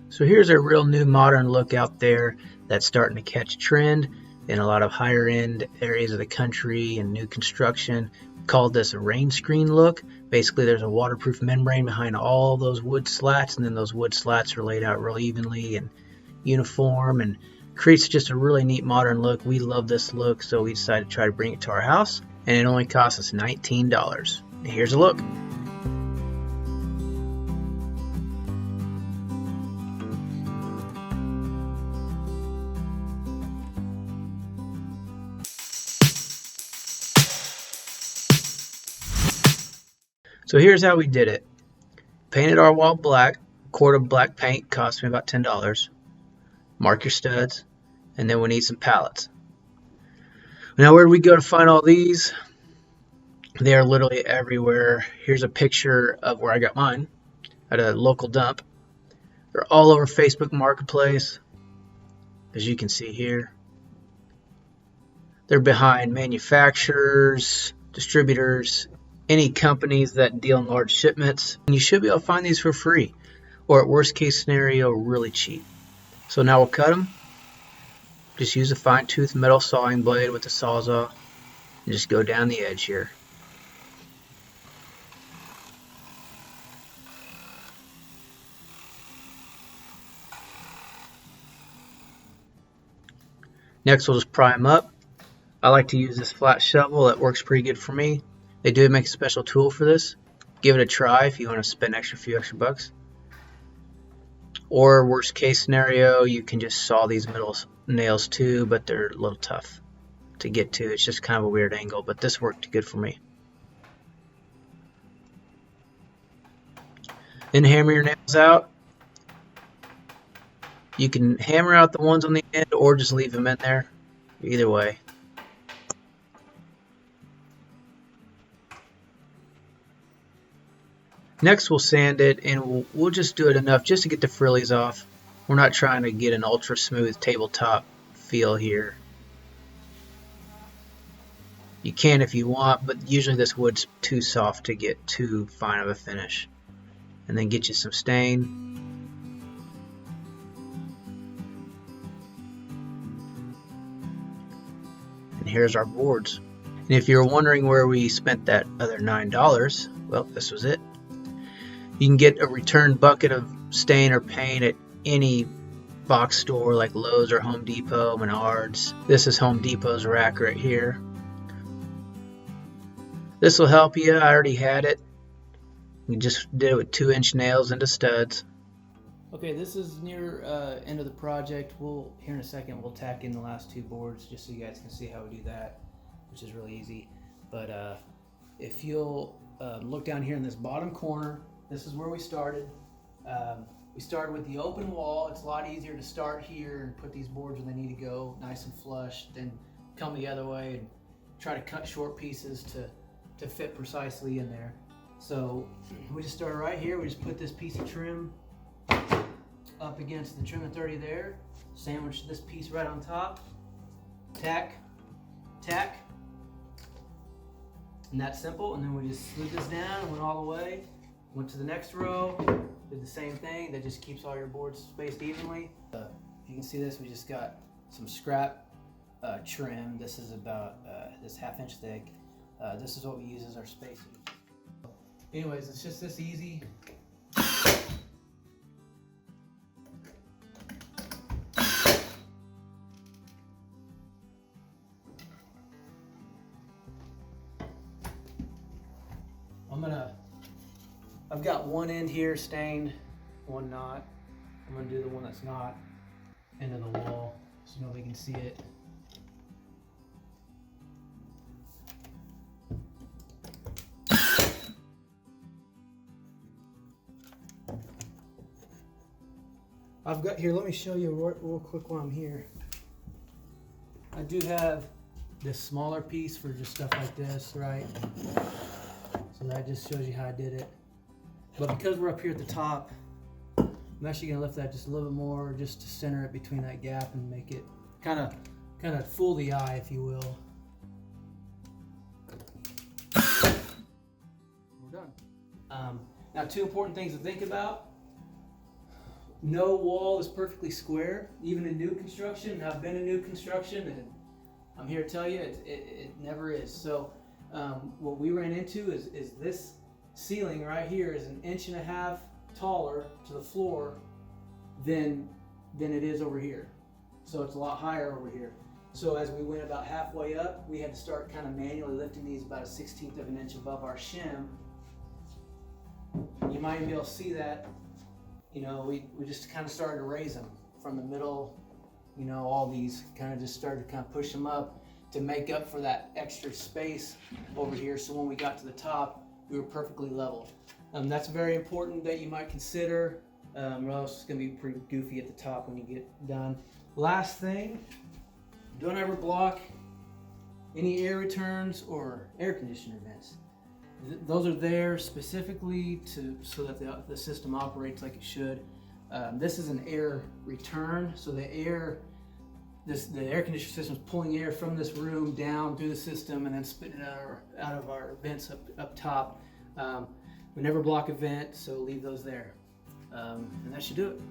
So here's a real new modern look out there that's starting to catch a trend in a lot of higher end areas of the country and new construction. We called this a rain screen look. Basically there's a waterproof membrane behind all those wood slats, and then those wood slats are laid out real evenly and uniform and creates just a really neat modern look. We love this look, so we decided to try to bring it to our house, and it only cost us $19. Here's a look. So here's how we did it. Painted our wall black. A quart of black paint cost me about $10. Mark your studs, and then we need some pallets. Now where do we go to find all these? They are literally everywhere. Here's a picture of where I got mine at a local dump. They're all over Facebook Marketplace, as you can see here. They're behind manufacturers, distributors, any companies that deal in large shipments. And you should be able to find these for free, or at worst case scenario, really cheap. So now we'll cut them. Just use a fine tooth metal sawing blade with the Sawzall and just go down the edge here. Next we'll just pry them up. I like to use this flat shovel. That works pretty good for me. They do make a special tool for this. Give it a try if you want to spend a few extra bucks. Or worst case scenario, you can just saw these middle nails too, but they're a little tough to get to. It's just kind of a weird angle, but this worked good for me. Then hammer your nails out. You can hammer out the ones on the end or just leave them in there. Either way. Next we'll sand it, and we'll just do it enough just to get the frillies off. We're not trying to get an ultra smooth tabletop feel here. You can if you want, but usually this wood's too soft to get too fine of a finish. And then get you some stain. And here's our boards. And if you're wondering where we spent that other $9, well, this was it. You can get a return bucket of stain or paint at any box store like Lowe's or Home Depot, Menards. This is Home Depot's rack right here. This will help you. I already had it. You just did it with 2-inch nails into studs. Okay, this is near end of the project. Here in a second we'll tack in the last 2 boards just so you guys can see how we do that, which is really easy. But if you'll look down here in this bottom corner, this is where we started. We started with the open wall. It's a lot easier to start here and put these boards where they need to go, nice and flush, then come the other way and try to cut short pieces to fit precisely in there. So we just started right here. We just put this piece of trim up against the trim and 30 there, sandwich this piece right on top, tack, tack, and that's simple. And then we just slid this down and went all the way. Went to the next row, did the same thing. That just keeps all your boards spaced evenly. If you can see this, we just got some scrap trim. This is about this 1/2 inch thick. This is what we use as our spacing. Anyways, it's just this easy. I've got one end here stained, one not. I'm gonna do the one that's not into the wall so nobody can see it. I've got here, let me show you real quick while I'm here. I do have this smaller piece for just stuff like this, right? So that just shows you how I did it. But because we're up here at the top, I'm actually gonna lift that just a little bit more just to center it between that gap and make it kind of fool the eye, if you will. We're done. Now, 2 important things to think about. no wall is perfectly square, even in new construction. I've been in new construction, and I'm here to tell you, it never is. So what we ran into is this ceiling right here is 1.5 inches taller to the floor than it is over here. So it's a lot higher over here. So as we went about halfway up, we had to start kind of manually lifting these about 1/16 of an inch above our shim. You might even be able to see that, you know, we just kind of started to raise them from the middle, you know, all these kind of just started to kind of push them up to make up for that extra space over here. So when we got to the top, we were perfectly level. That's very important that you might consider, or else it's going to be pretty goofy at the top when you get done. Last thing, don't ever block any air returns or air conditioner vents. Those are there specifically so that the system operates like it should. This is an air return, so the air conditioner system is pulling air from this room down through the system and then spitting it out of our vents up top. We never block a vent, so leave those there. And that should do it.